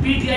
PTI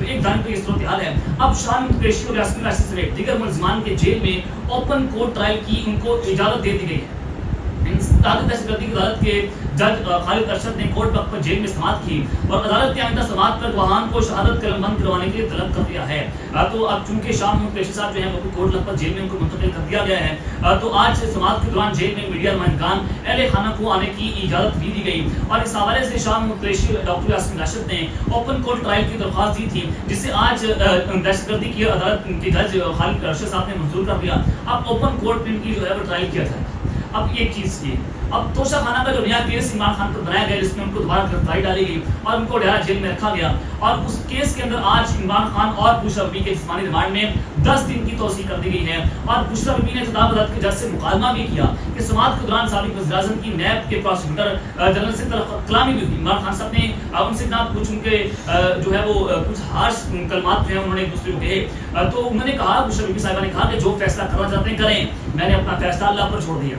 تو ایک جانب تو یہ صورتحال ہے. اب شاہ محمود قریشی اور یاسمین راشد سمیت دیگر ملزمان کے جیل میں اوپن کورٹ ٹرائل کی ان کو اجازت دے دی گئی ہے. دہشت گردی کی عدالت کے جج خالد ارشد نے کورٹ وقت پر جیل میں سماعت کی اور عدالت کے آئندہ سماعت پر گواہان کو شہادت قلم بند کروانے کے لیے طلب کر دیا ہے. تو اب چونکہ شاہ محمود قریشی صاحب جو ہیں وہ کورٹ وقت پر جیل میں ان کو منتقل کر دیا گیا ہے, تو آج سماعت کے دوران جیل میں میڈیا نمائندگان اہل خانہ کو آنے کی اجازت بھی دی گئی. اور اس حوالے سے شاہ محمود قریشی اور ڈاکٹر یاسمین راشد نے اوپن کورٹ ٹرائل کی درخواست دی تھی, جسے آج دہشت گردی کی عدالت کے جج خالد ارشد صاحب نے منظور کر دیا. اب اوپن کورٹ میں ان کی جو ہے وہ ٹرائل کیا جائے. اب ایک چیز یہ, اب توشہ خانہ کا جو نیا کیس عمران خان پر بنایا گیا جس میں ان کو دوبارہ گرفتاری ڈالی گئی اور ان کو ڈیرہ جیل میں رکھا گیا, اور اس کیس کے اندر آج عمران خان اور بشرا بیبی کے جسمانی ریمانڈ میں 10 دن کی توسیع کر دی گئی ہے. اور بشرا بیبی نے خطاب عدالت کے جج سے مکالمہ بھی کیا کہ سماعت کے دوران سابق وزیر اعظم کی نیب کے پروسیکیوٹر جنرل سے کلامی بھی ہوئی. عمران خان صاحب نے ان سے جناب کچھ ان کے جو ہے وہ کچھ ہارش کلمات جو ہیں انہوں نے ایک دوسرے کو کہے, تو انہوں نے کہا, بشرا بیبی صاحبہ نے کہا کہ جو فیصلہ کرنا چاہتے ہیں کریں, میں نے اپنا فیصلہ اللہ پر چھوڑ دیا.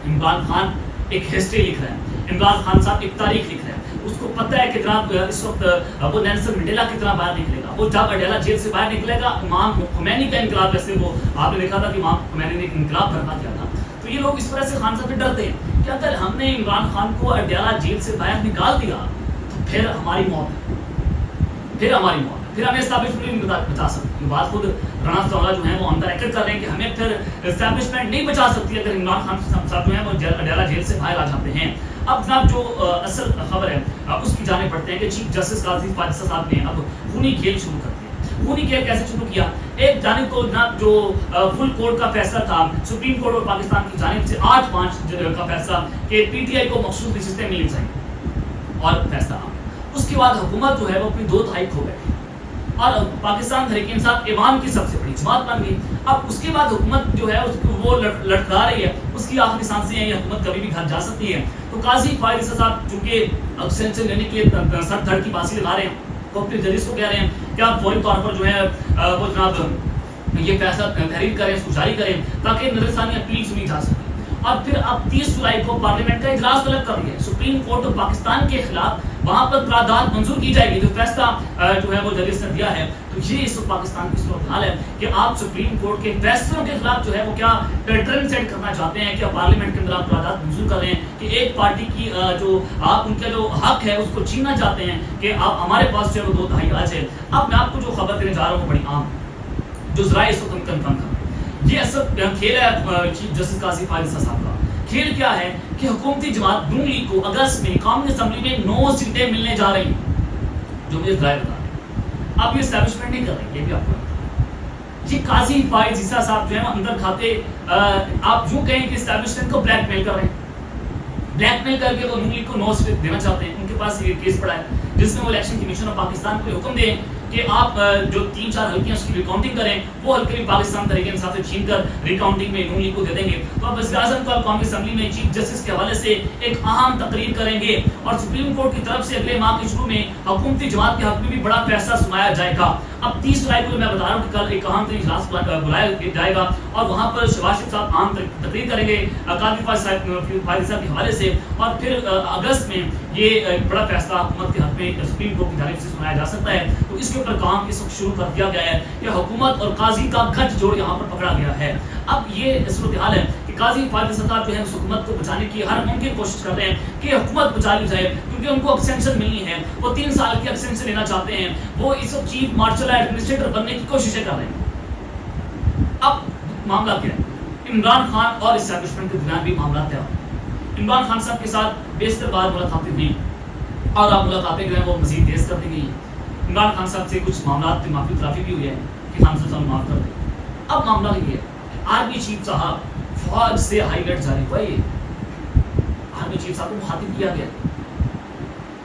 عمران خان ایک ہسٹری لکھ رہے ہیں, عمران خان صاحب ایک تاریخ لکھ رہے ہیں. اس کو پتہ ہے کہ جناب اس وقت وہ نیلسن منڈیلا کتنا باہر نکلے گا, وہ جب اڈیلا جیل سے باہر نکلے گا. امام خمینی کا انقلاب, ویسے وہ آپ نے دیکھا تھا کہ امام خمینی نے ایک انقلاب برپا کیا تھا. تو یہ لوگ اس طرح سے خان صاحب سے ڈرتے ہیں کہ اگر ہم نے عمران خان کو اڈیلا جیل سے باہر نکال دیا تو پھر ہماری موت, پھر ہمیں اسٹیبلشمنٹ نہیں بچا سکتی. یہ بات خود رانا ثورہ جو ہیں وہ آن دا ریکارڈ کر رہے ہیں کہ ہمیں پھر اسٹیبلشمنٹ نہیں بچا سکتی اگر عمران خان صاحب جو ہیں وہ اڈیلا جیل سے باہر آ جاتے ہیں. اب جناب جو اصل خبر ہے اس کی جانب پڑھتے ہیں کہ چیف جسٹس قاضی فاضل صاحب نے اب خونی کھیل شروع کر دیا. خونی کھیل کیسے شروع کیا؟ ایک جانب کو جناب جو فل کورٹ کا فیصلہ تھا سپریم کورٹ اور پاکستان کی جانب سے 8-5 کا فیصلہ کہ پی ٹی آئی کو مخصوص نشستیں ملنی چاہیے اور فیصلہ. اس کے بعد حکومت جو ہے وہ اپنی 2 تہائی کھو گئی اور پاکستان تحریک انصاف ایوان کی سب سے بڑی جماعت بن گئی. اب اس کے بعد حکومت جو ہے وہ لٹکا رہی ہے, اس کی آخری سانسیں ہیں, یہ حکومت کبھی بھی گھر جا سکتی ہے. تو قاضی فائز صاحب چونکہ ایکسٹینشن لینے کے لیے سر دھڑ کی باسی لگا رہے ہیں, تو اپنے ججز کو کہہ رہے ہیں کہ آپ فوری طور پر جو ہے وہ جناب یہ فیصلہ تحریر کریں, اس کو جاری کریں تاکہ نظر ثانی اپیل سنی جا سکے. اور پھر اب 30 جولائی کو پارلیمنٹ کا اجلاس طلب کر دیا سپریم کورٹ اور پاکستان کے خلاف, وہاں پر قرارداد منظور کی جائے گی جو فیصلہ جو ہے وہ ججز نے دیا ہے. تو یہ اس وقت پاکستان کی صورتحال ہے کہ آپ سپریم کورٹ کے فیصلوں کے خلاف جو ہے وہ کیا پیٹرن سیٹ کرنا چاہتے ہیں, کیا پارلیمنٹ کے اندر آپ قرارداد منظور کر رہے ہیں کہ ایک پارٹی کی جو آپ ان کا جو حق ہے اس کو چھیننا چاہتے ہیں کہ آپ ہمارے پاس جو ہے وہ 2 تہائی آج ہے. اب میں آپ کو جو خبر دینے جا رہا ہوں بڑی عام جو ذرائع اس وقت کنفرم کر, یہ اصل کھیل ہے چیف جسٹس قاضی فائز صاحب کا. کھیل کیا ہے کہ حکومتی جماعت نون لیگ کو اگست میں قومی اسمبلی میں 9 سیٹیں ملنے جا رہی ہیں جو مجھے ظاہر بتا رہے ہیں. اب یہ اسٹیبلشمنٹ نہیں کر رہی, یہ بھی آپ کو یہ قاضی فائز عیسیٰ صاحب جو ہے اندر کھاتے آپ یوں کہیں کہ اسٹیبلشمنٹ کو بلیک میل کر رہے ہیں, بلیک میل کر کے وہ نون لیگ کو 9 سیٹیں دینا چاہتے ہیں. ان کے پاس یہ کیس پڑا ہے جس میں وہ الیکشن کمیشن آف پاکستان کو حکم دیں کہ آپ جو 3-4 حلقیاں اس کی ریکاؤنٹنگ کریں, وہ حلقے بھی پاکستان تحریک انصاف سے چھین کر ریکاؤنٹنگ میں نون لیگ کو دے دیں گے. تو اب وزیر اعظم کو قومی اسمبلی میں چیف جسٹس کے حوالے سے ایک اہم تقریر کریں گے اور سپریم کورٹ کی طرف سے اگلے ماہ کے شروع میں حکومتی جماعت کے حق میں بھی بڑا فیصلہ سنایا جائے گا. اب 30 جولائی کو میں بتا رہا ہوں کہ کل ایک اہم ترین اجلاس بلایا جائے گا اور وہاں پر شہباز شریف صاحب اہم تقریر کریں گے قاضی فائز صاحب کے حوالے سے, اور پھر اگست میں یہ بڑا فیصلہ حکومت کے حق میں سپریم کورٹ کی جانب سے سنایا جا سکتا ہے. تو اس کے اوپر کام اس وقت شروع کر دیا گیا ہے کہ حکومت اور قاضی کا گٹھ جوڑ یہاں پر پکڑا گیا ہے. اب یہ صورتحال ہے کہ قاضی فائز صاحب جو ہے اس حکومت کو بچانے کی ہر ممکن کوشش کر رہے ہیں کہ حکومت بچا لی جائے, کیونکہ ان کو ایکسٹینشن ملنی ہے, وہ 3 سال کی ایکسٹینشن لینا چاہتے ہیں, وہ اس وقت چیف مارشل ایڈمنسٹریٹر بننے کی کوششیں کر رہے ہیں. اب معاملہ کیا ہے؟ عمران خان اور اسٹیبلشمنٹ کے درمیان بھی معاملات طے ہوئے. عمران خان صاحب کے ساتھ بیشتر بار ملاقاتیں ہوئی اور اب ملاقاتیں جو ہیں وہ مزید تیز کر دی گئی. عمران خان صاحب سے کچھ معاملات کی معافی تلافی بھی ہوئی ہے کہ خان صاحب معاف کر دیں. اب معاملہ یہ ہے آرمی چیف صاحب فوج سے ہائی الرٹ جاری ہوا, یہ آرمی چیف صاحب کو مخاطب کیا گیا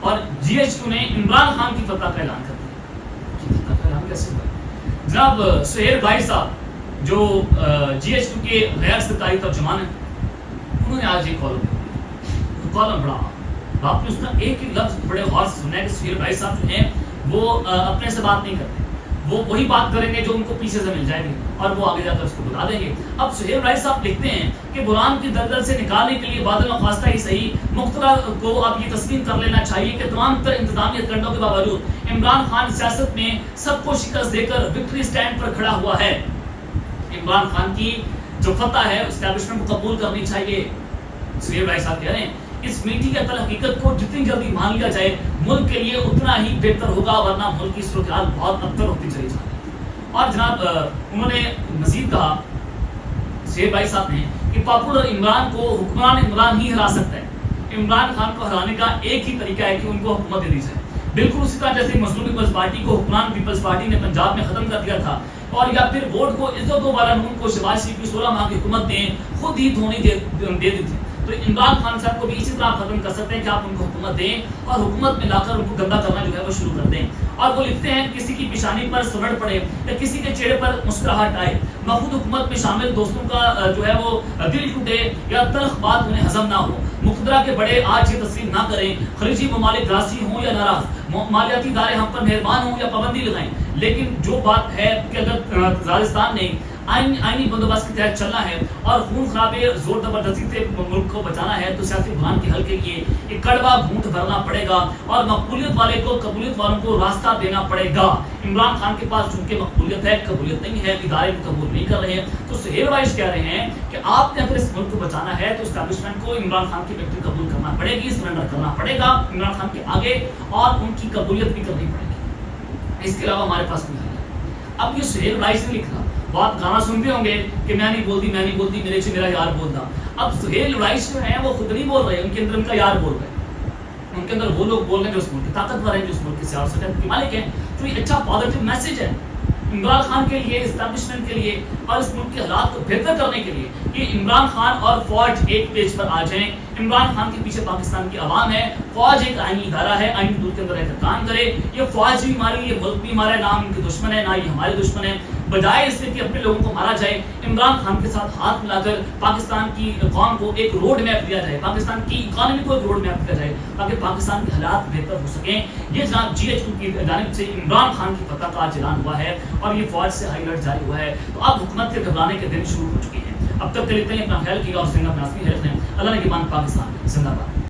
اور جی ایچ کیو نے عمران خان کی فتح کا اعلان کر دیا. فتح کا اعلان کیسے ہوا؟ جناب سہیل بھائی صاحب جو جی ایچ کیو کے غیر سرکاری ترجمان ہیں, انہوں نے آج ایک کالم پڑھا. آپ نے اس کا ایک لفظ بڑے غور سے سنا ہے کہ سہیل بھائی صاحب جو ہیں وہ اپنے سے بات نہیں کرتے, وہ وہی بات کریں گے جو ان کو پیچھے سے مل جائے گی اور وہ آگے جا کر اس کو بتا دیں گے. اب سہیل رائس صاحب لکھتے ہیں کہ بحران کی دلدل سے نکالنے کے لیے بادل نخواستہ ہی صحیح مقتدر کو اب یہ تسلیم کر لینا چاہیے کہ تمام تر انتظامی کنڈوں کے باوجود عمران خان سیاست میں سب کو شکست دے کر وکٹری سٹینڈ پر کھڑا ہوا ہے. عمران خان کی جو فتح ہے اسٹیبلشمنٹ کو قبول کرنی چاہیے. سہیل رائس صاحب کہہ رہے ہیں اس میٹھی کی اصل حقیقت کو جتنی جلدی مان لیا جائے ملک کے لیے اتنا ہی بہتر ہوگا, ورنہ ملک کی صورتحال بہت ابتر ہوتی چلی جائے. اور جناب انہوں نے مزید کہا سہیل بھائی صاحب نے کہ پاپولر عمران کو حکمران عمران ہی ہرا سکتا ہے. عمران خان کو ہرانے کا ایک ہی طریقہ ہے کہ ان کو حکومت دے دی جائے. بالکل اسی طرح جیسے مظلوم پیپلز پارٹی کو حکمران پیپلز پارٹی نے پنجاب میں ختم کر دیا تھا, اور یا پھر ووٹ کو عزت و والا نون کو شہباز شریف کی 16 ماہ کی حکومت نے خود ہی دھونی دے دی تھی. تو عمران خان صاحب کو بھی اسی طرح ختم کر سکتے ہیں کہ آپ ان کو حکومت دیں اور حکومت میں لا کر ان کو گندا کرنا جو ہے وہ شروع کر دیں. اور وہ لکھتے ہیں کسی کی پیشانی پر سوڑ پڑے یا کسی کے چہرے پر مسکراہٹ آئے, مخود حکومت میں شامل دوستوں کا جو ہے وہ دل ٹوٹے یا تلخ بات انہیں ہضم نہ ہو, مقتدر کے بڑے آج یہ تسلیم نہ کریں خلیجی ممالک راضی ہوں یا ناراض, مالیاتی ادارے ہم پر مہربان ہوں یا پابندی لگائیں, لیکن جو بات ہے کہ اگر راجستھان نے آئینی بندوبست کے تحت چلنا ہے اور خون خرابے زور زبردستی سے ملک کو بچانا ہے تو سیاسی بحران کے حل کے لیے ایک کڑوا گھونٹ بھرنا پڑے گا اور مقبولیت والے کو قبولیت والوں کو راستہ دینا پڑے گا. عمران خان کے پاس چونکہ مقبولیت ہے قبولیت نہیں ہے, ادارے کو قبول نہیں کر رہے ہیں, تو سہیل رائس کہہ رہے ہیں کہ آپ نے اگر اس ملک کو بچانا ہے تو اسٹیبلشمنٹ کو عمران خان کی وکٹری قبول کرنا پڑے گی, سرنڈر کرنا پڑے گا عمران خان کے آگے اور ان کی قبولیت بھی کرنی پڑے گی. اس کے علاوہ ہمارے پاس کوئی حل ہے. اب یہ سہیل رائس نے لکھا, وہ آپ گانا سنتے ہوں گے کہ میں نہیں بولتی میرے سے میرا یار بولتا. اب سہیل رائس جو ہیں وہ خود نہیں بول رہے, ان کے اندر ان کا یار بول رہے ہیں, ان کے اندر وہ لوگ بول رہے ہیں جو اس ملک کے طاقتور ہیں, جو اس ملک کی سیاست کے مالک ہیں. تو یہ اچھا پازیٹیو میسج ہے عمران خان کے لیے, اسٹیبلشمنٹ کے لیے اور اس ملک کے حالات کو بہتر کرنے کے لیے کہ عمران خان اور فوج ایک پیج پر آ جائیں. عمران خان کے پیچھے پاکستان کی عوام ہے, فوج ایک آئینی ادارہ ہے, آئینی حدود کے اندر رہ کر کام کرے. یہ فوج بھی ہماری, یہ ملک بھی ہمارا ہے, نہ ہم ان کے دشمن ہے نہ یہ ہمارے دشمن ہے. بجائے اس سے کہ اپنے لوگوں کو مارا جائے, عمران خان کے ساتھ ہاتھ ملا کر پاکستان کی قوم کو ایک روڈ میپ دیا جائے, پاکستان کی اکانومی کو ایک روڈ میپ دیا جائے تاکہ پاکستان کے حالات بہتر ہو سکیں. یہ جناب GHQ کی جانب سے عمران خان کی فتح کا اعلان ہوا ہے اور یہ فوج سے ہائی الرٹ جاری ہوا ہے. تو اب حکومت کے گھبرانے کے دن شروع ہو چکے ہیں. اب تک کے لیے اپنا خیال کیجیے اور اپنا اپنا خیال رکھیں. اللہ نے کے مان پاکستان زندہ باد.